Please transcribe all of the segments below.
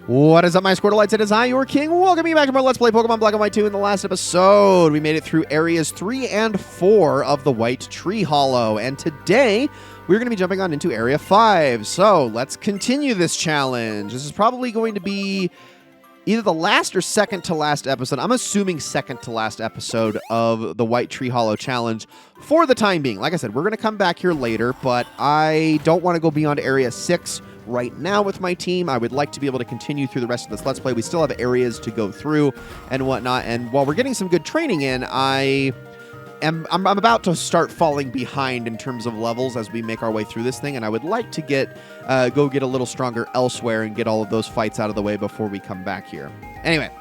What is up, my Squirtleites? It is I, your king. Welcome back to more Let's Play Pokemon Black and White 2. In the last episode, we made it through areas 3 and 4 of the White Treehollow. And today, we're going to be jumping on into area 5. So, let's continue this challenge. This is probably going to be either the last or second to last episode. I'm assuming second to last episode of the White Treehollow challenge for the time being. Like I said, we're going to come back here later, but I don't want to go beyond area 6 right now with my team. I would like to be able to continue through the rest of this Let's Play. We still have areas to go through and whatnot, and while we're getting some good training in, I'm about to start falling behind in terms of levels as we make our way through this thing, and I would like to go get a little stronger elsewhere and get all of those fights out of the way before we come back here. Anyway.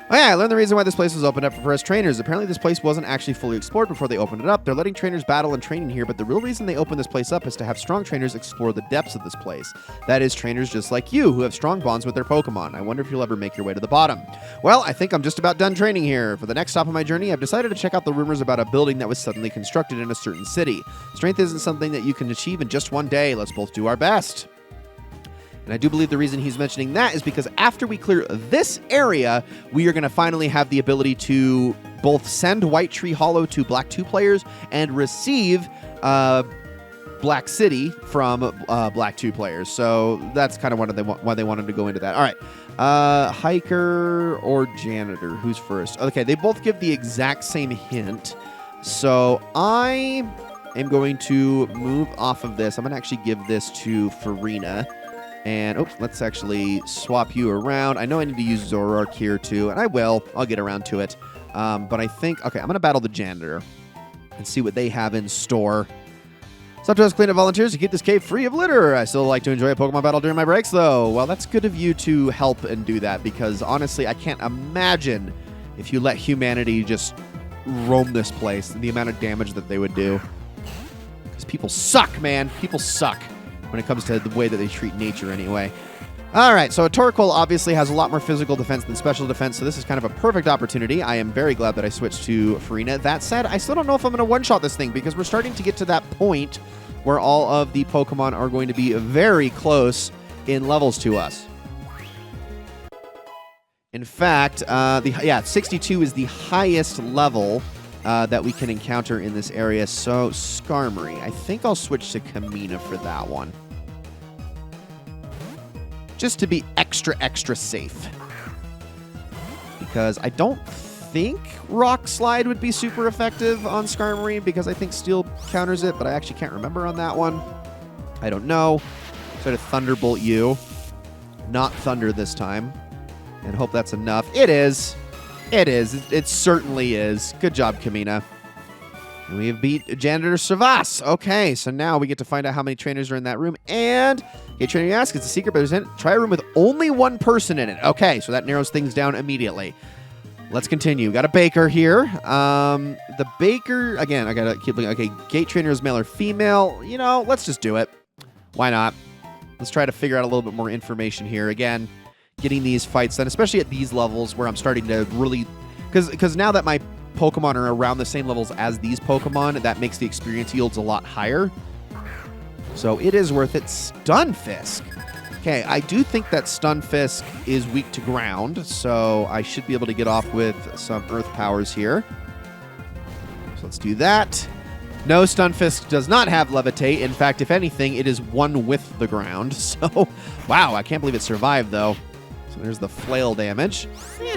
Oh yeah, I learned the reason why this place was opened up for us trainers. Apparently this place wasn't actually fully explored before they opened it up. They're letting trainers battle and train in here, but the real reason they opened this place up is to have strong trainers explore the depths of this place. That is, trainers just like you, who have strong bonds with their Pokemon. I wonder if you'll ever make your way to the bottom. Well, I think I'm just about done training here. For the next stop of my journey, I've decided to check out the rumors about a building that was suddenly constructed in a certain city. Strength isn't something that you can achieve in just one day. Let's both do our best. And I do believe the reason he's mentioning that is because after we clear this area, we are going to finally have the ability to both send White Treehollow to Black 2 players and receive Black City from Black 2 players. So that's kind of why they wanted to go into that. All right. Hiker or janitor? Who's first? Okay, they both give the exact same hint. So I am going to move off of this. I'm going to actually give this to Farina. And, oops, let's actually swap you around. I know I need to use Zoroark here, too, and I will. I'll get around to it. But I think, okay, I'm going to battle the janitor and see what they have in store. It's up to us cleanup volunteers to keep this cave free of litter. I still like to enjoy a Pokemon battle during my breaks, though. Well, that's good of you to help and do that, because, honestly, I can't imagine if you let humanity just roam this place and the amount of damage that they would do. Because people suck, man. People suck when it comes to the way that they treat nature anyway. All right, so a Torkoal obviously has a lot more physical defense than special defense, so this is kind of a perfect opportunity. I am very glad that I switched to Farina. That said, I still don't know if I'm going to one-shot this thing, because we're starting to get to that point where all of the Pokemon are going to be very close in levels to us. In fact, 62 is the highest level that we can encounter in this area. So, Skarmory. I think I'll switch to Kamina for that one. Just to be extra safe. Because I don't think Rock Slide would be super effective on Skarmory, because I think Steel counters it, but I actually can't remember on that one. I don't know. So to Thunderbolt you. Not Thunder this time. And hope that's enough. It is. It is. It certainly is. Good job, Kamina. And we have beat Janitor Savas. Okay, so now we get to find out how many trainers are in that room. And, okay, trainer, you ask, it's a secret, but try a room with only one person in it. Okay, so that narrows things down immediately. Let's continue. Got a Baker here. The Baker, again, I got to keep looking. Okay, gate trainer is male or female. You know, let's just do it. Why not? Let's try to figure out a little bit more information here. Again, getting these fights done, especially at these levels where I'm starting to really... Because now that my Pokemon are around the same levels as these Pokemon, that makes the experience yields a lot higher. So it is worth it. Stunfisk. Okay, I do think that Stunfisk is weak to ground, so I should be able to get off with some Earth powers here. So let's do that. No, Stunfisk does not have Levitate. In fact, if anything, it is one with the ground. So, wow, I can't believe it survived, though. So there's the flail damage.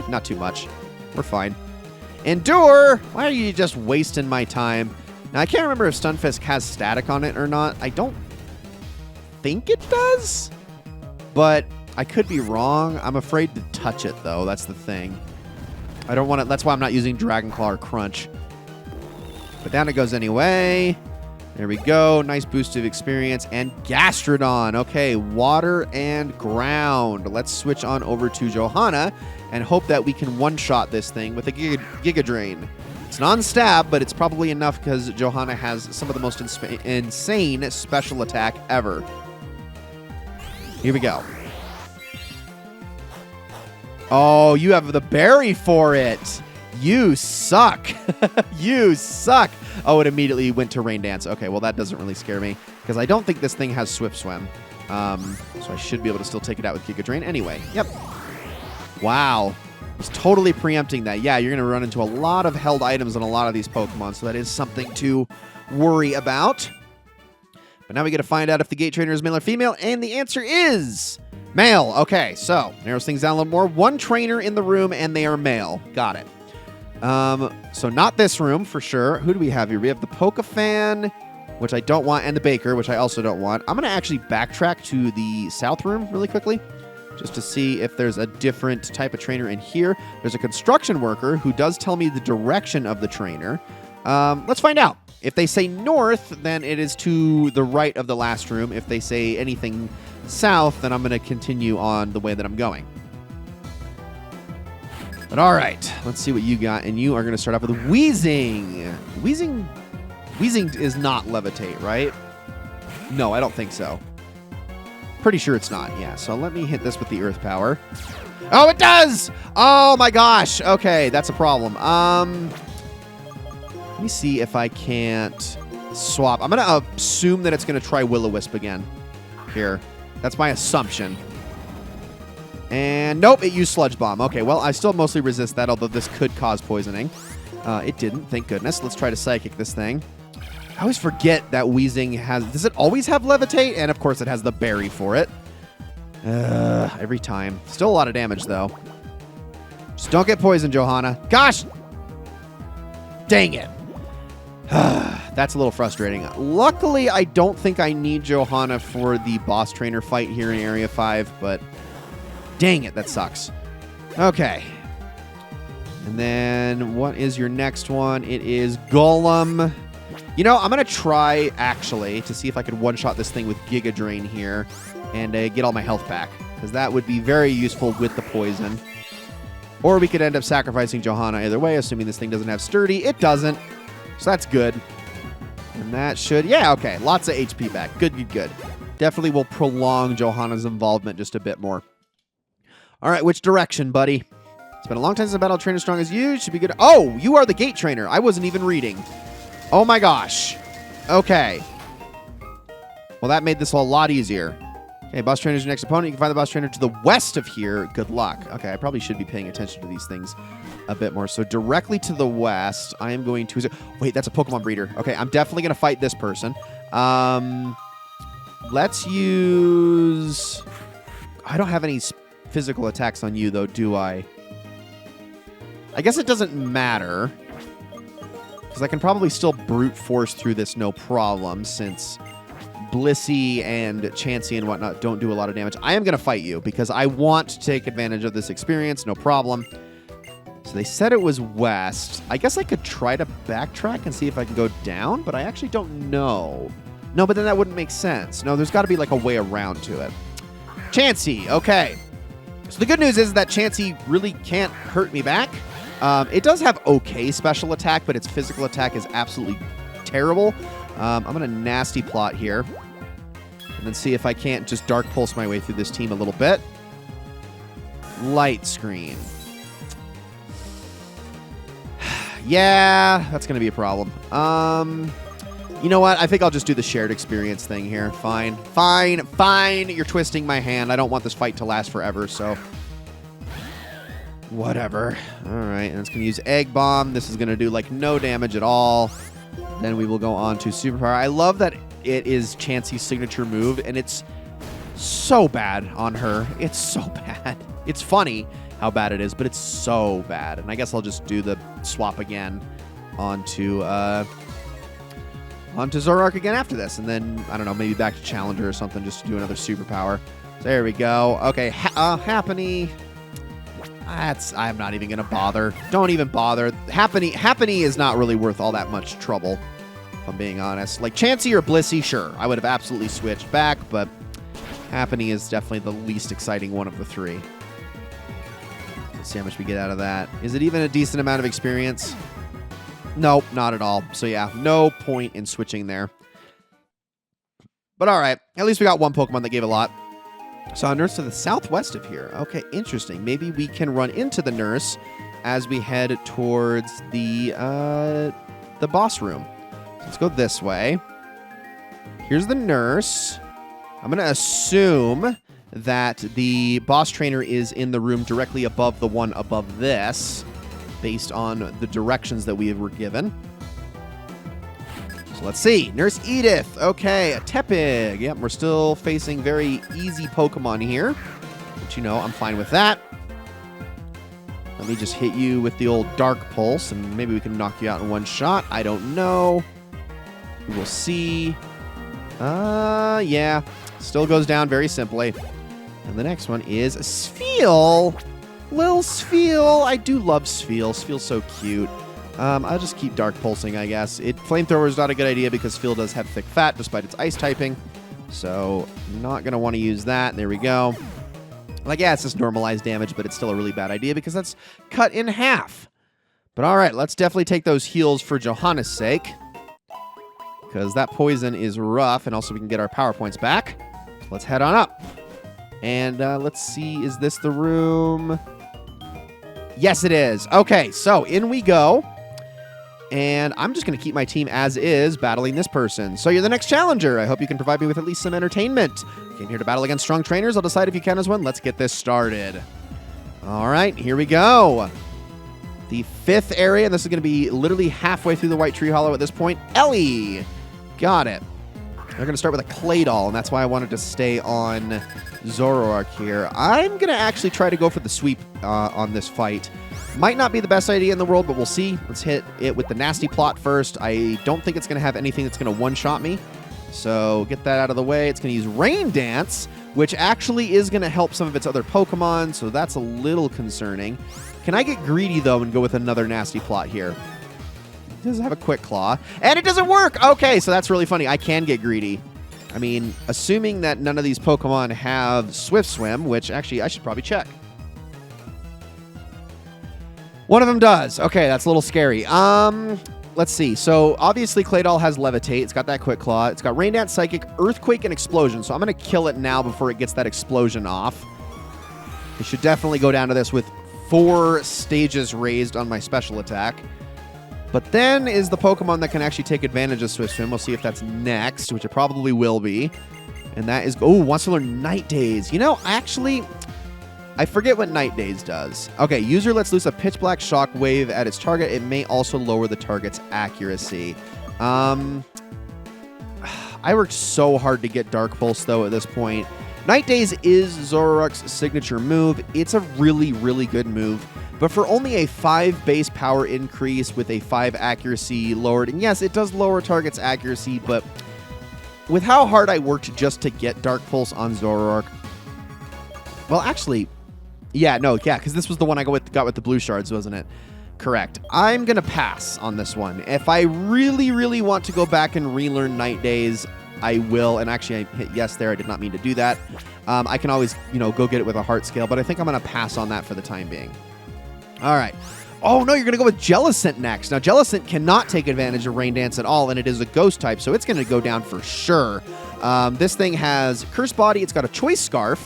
Not too much. We're fine. Endure! Why are you just wasting my time? Now, I can't remember if Stunfisk has static on it or not. I don't think it does, but I could be wrong. I'm afraid to touch it, though. That's the thing. I don't want to... That's why I'm not using Dragon Claw or Crunch. But down it goes anyway. There we go. Nice boost of experience. And Gastrodon. Okay, water and ground. Let's switch on over to Johanna and hope that we can one-shot this thing with a Giga Drain. It's non-stab, but it's probably enough because Johanna has some of the most insane special attack ever. Here we go. Oh, you have the berry for it. You suck. You suck. Oh, it immediately went to Rain Dance. Okay, well, that doesn't really scare me because I don't think this thing has Swift Swim. So I should be able to still take it out with Giga Drain anyway. Yep. Wow. I was totally preempting that. Yeah, you're going to run into a lot of held items on a lot of these Pokemon, so that is something to worry about. But now we get to find out if the gate trainer is male or female, and the answer is male. Okay, so narrows things down a little more. One trainer in the room, and they are male. Got it. So not this room for sure. Who do we have here? We have the Pokefan, which I don't want, and the Baker, which I also don't want. I'm going to actually backtrack to the south room really quickly, just to see if there's a different type of trainer in here. There's a construction worker who does tell me the direction of the trainer. Let's find out. If they say north, then it is to the right of the last room. If they say anything south, then I'm going to continue on the way that I'm going. But all right, let's see what you got. And you are going to start off with Wheezing. Wheezing is not levitate, right? No, I don't think so. Pretty sure it's not. Yeah, so let me hit this with the earth power. Oh, it does! Oh my gosh. Okay, that's a problem. Let me see if I can't swap. I'm going to assume that it's going to try Will-O-Wisp again here. That's my assumption. And nope, it used Sludge Bomb. Okay, well, I still mostly resist that, although this could cause poisoning. It didn't, thank goodness. Let's try to Psychic this thing. I always forget that Wheezing has... Does it always have Levitate? And, of course, it has the Berry for it. Every time. Still a lot of damage, though. Just don't get poisoned, Johanna. Gosh! Dang it. That's a little frustrating. Luckily, I don't think I need Johanna for the boss trainer fight here in Area 5, but dang it, that sucks. Okay. And then what is your next one? It is Golem. You know, I'm going to try, actually, to see if I can one-shot this thing with Giga Drain here and get all my health back, because that would be very useful with the poison. Or we could end up sacrificing Johanna either way, assuming this thing doesn't have Sturdy. It doesn't. So that's good. And that should... Yeah, okay. Lots of HP back. Good, good, good. Definitely will prolong Johanna's involvement just a bit more. All right, which direction, buddy? It's been a long time since I battled trainer strong as you. Should be good. Oh, you are the gate trainer. I wasn't even reading. Oh, my gosh. Okay. Well, that made this a lot easier. Okay, boss trainer is your next opponent. You can find the boss trainer to the west of here. Good luck. Okay, I probably should be paying attention to these things a bit more. So directly to the west, I am going to... Wait, that's a Pokemon breeder. Okay, I'm definitely going to fight this person. Let's use... I don't have any physical attacks on you, though, do I? I guess it doesn't matter, because I can probably still brute force through this no problem, since Blissey and Chansey and whatnot don't do a lot of damage. I am going to fight you, because I want to take advantage of this experience, no problem. So they said it was west. I guess I could try to backtrack and see if I can go down, but I actually don't know. No, but then that wouldn't make sense. No, there's got to be like a way around to it. Chansey, okay. So the good news is that Chansey really can't hurt me back. It does have okay special attack, but its physical attack is absolutely terrible. I'm going to nasty plot here. And then see if I can't just Dark Pulse my way through this team a little bit. Light Screen. Yeah, that's going to be a problem. You know what? I think I'll just do the shared experience thing here. Fine. Fine. Fine. You're twisting my hand. I don't want this fight to last forever, so... Whatever. All right, and it's going to use Egg Bomb. This is going to do, like, no damage at all. Then we will go on to Superpower. I love that it is Chansey's signature move, and it's so bad on her. It's so bad. It's funny how bad it is, but it's so bad. And I guess I'll just do the swap again onto Zoroark again after this. And then, I don't know, maybe back to Challenger or something just to do another Superpower. There we go. Okay, Happiny... I'm not even going to bother. Don't even bother. Happiny is not really worth all that much trouble, if I'm being honest. Like, Chansey or Blissey, sure. I would have absolutely switched back, but Happiny is definitely the least exciting one of the three. Let's see how much we get out of that. Is it even a decent amount of experience? Nope, not at all. So yeah, no point in switching there. But all right, at least we got one Pokemon that gave a lot. So a nurse to the southwest of here. Okay, interesting. Maybe we can run into the nurse as we head towards the boss room. Let's go this way. Here's the nurse. I'm going to assume that the boss trainer is in the room directly above the one above this, based on the directions that we were given. So let's see. Nurse Edith. Okay, a Tepig. Yep, we're still facing very easy Pokemon here. But you know, I'm fine with that. Let me just hit you with the old Dark Pulse, and maybe we can knock you out in one shot. I don't know. We will see. Yeah. Still goes down very simply. And the next one is Spheal. Lil Spheal. I do love Spheal. Spheal's so cute. I'll just keep Dark Pulsing, I guess. Flamethrower is not a good idea because Spheal does have thick fat despite its ice typing. So, not going to want to use that. There we go. Like, yeah, it's just normalized damage, but it's still a really bad idea because that's cut in half. But all right, let's definitely take those heals for Johanna's sake. Because that poison is rough, and also we can get our power points back. Let's head on up. And let's see, is this the room? Yes, it is. Okay, so in we go. And I'm just going to keep my team as is, battling this person. So you're the next challenger. I hope you can provide me with at least some entertainment. Came here to battle against strong trainers. I'll decide if you can as one. Let's get this started. All right, here we go. The 5th area, and this is going to be literally halfway through the White Treehollow at this point. Ellie. Got it. We're going to start with a Claydol, and that's why I wanted to stay on Zoroark here. I'm going to actually try to go for the sweep on this fight. Might not be the best idea in the world, but we'll see. Let's hit it with the nasty plot first. I don't think it's going to have anything that's going to one-shot me. So get that out of the way. It's going to use Rain Dance, which actually is going to help some of its other Pokemon, so that's a little concerning. Can I get greedy, though, and go with another nasty plot here? It does have a Quick Claw, and it doesn't work! Okay, so that's really funny. I can get greedy. I mean, assuming that none of these Pokemon have Swift Swim, which actually I should probably check. One of them does. Okay, that's a little scary. Let's see. So, obviously, Claydol has Levitate. It's got that Quick Claw. It's got Rain Dance, Psychic, Earthquake, and Explosion. So, I'm going to kill it now before it gets that Explosion off. I should definitely go down to this with 4 stages raised on my special attack. But then is the Pokemon that can actually take advantage of Swift Swim. We'll see if that's next, which it probably will be. And that is... Oh, wants to learn Night Daze. You know, actually... I forget what Night Daze does. Okay, user lets loose a pitch black shockwave at its target. It may also lower the target's accuracy. I worked so hard to get Dark Pulse, though, at this point. Night Daze is Zoroark's signature move. It's a really, really good move. But for only a 5 base power increase with a 5 accuracy lowered, and yes, it does lower target's accuracy, but with how hard I worked just to get Dark Pulse on Zoroark, well, actually... Yeah, because this was the one I got with the blue shards, wasn't it? Correct. I'm going to pass on this one. If I really, really want to go back and relearn Night Daze, I will. And actually, I hit yes there. I did not mean to do that. I can always, go get it with a heart scale, but I think I'm going to pass on that for the time being. All right. Oh, no, you're going to go with Jellicent next. Now, Jellicent cannot take advantage of Rain Dance at all, and it is a ghost type, so it's going to go down for sure. This thing has Curse Body. It's got a Choice Scarf,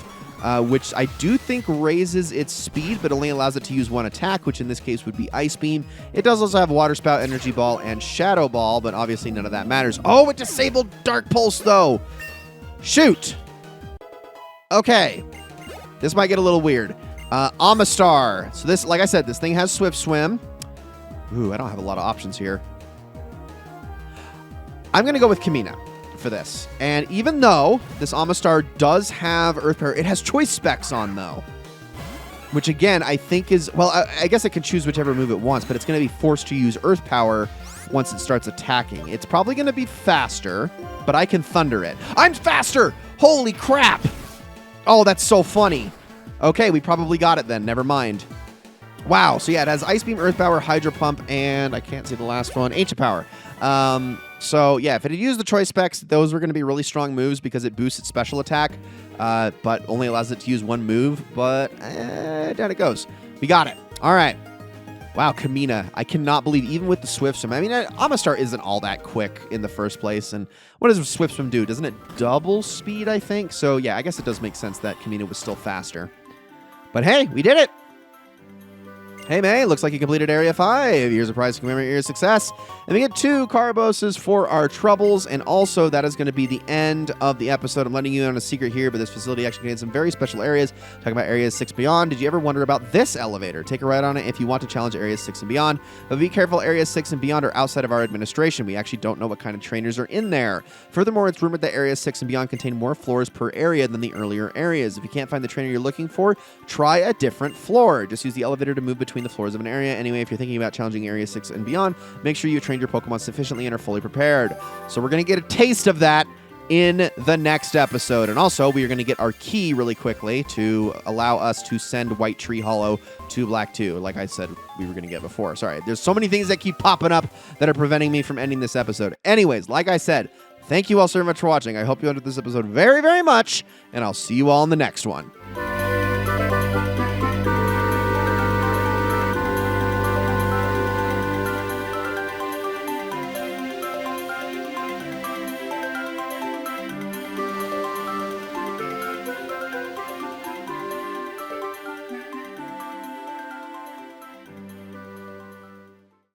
which I do think raises its speed, but only allows it to use 1 attack, which in this case would be Ice Beam. It does also have Water Spout, Energy Ball, and Shadow Ball, but obviously none of that matters. Oh, it disabled Dark Pulse, though. Shoot. Okay. This might get a little weird. Amistar. So this, like I said, this thing has Swift Swim. Ooh, I don't have a lot of options here. I'm going to go with Kamina for this. And even though this Amistar does have Earth Power, it has choice specs on, though. Which, again, I think is... Well, I guess it can choose whichever move it wants, but it's going to be forced to use Earth Power once it starts attacking. It's probably going to be faster, but I can Thunder it. I'm faster! Holy crap! Oh, that's so funny. Okay, we probably got it then. Never mind. Wow. So, yeah, it has Ice Beam, Earth Power, Hydro Pump, and I can't see the last one, Ancient Power. So, yeah, if it had used the choice specs, those were going to be really strong moves because it boosts its special attack, but only allows it to use 1 move. But down it goes. We got it. All right. Wow, Kamina. I cannot believe, even with the Swift Swim, I mean, Amistar isn't all that quick in the first place. And what does Swift Swim do? Doesn't it double speed, I think? So, yeah, I guess it does make sense that Kamina was still faster. But hey, we did it. Hey, May, looks like you completed Area 5. Here's a prize to commemorate your success. And we get 2 Carboses for our troubles, and also that is going to be the end of the episode. I'm letting you in on a secret here, but this facility actually contains some very special areas. Talking about Areas 6 Beyond, did you ever wonder about this elevator? Take a ride on it if you want to challenge Areas 6 and Beyond. But be careful, Areas 6 and Beyond are outside of our administration. We actually don't know what kind of trainers are in there. Furthermore, it's rumored that Areas 6 and Beyond contain more floors per area than the earlier areas. If you can't find the trainer you're looking for, try a different floor. Just use the elevator to move between the floors of an area. Anyway, if you're thinking about challenging Area 6 and Beyond, make sure you've trained your Pokemon sufficiently and are fully prepared. So we're going to get a taste of that in the next episode. And also, we are going to get our key really quickly to allow us to send White Treehollow to Black 2, like I said we were going to get before. Sorry, there's so many things that keep popping up that are preventing me from ending this episode. Anyways, like I said, thank you all so much for watching. I hope you enjoyed this episode very, very much, and I'll see you all in the next one.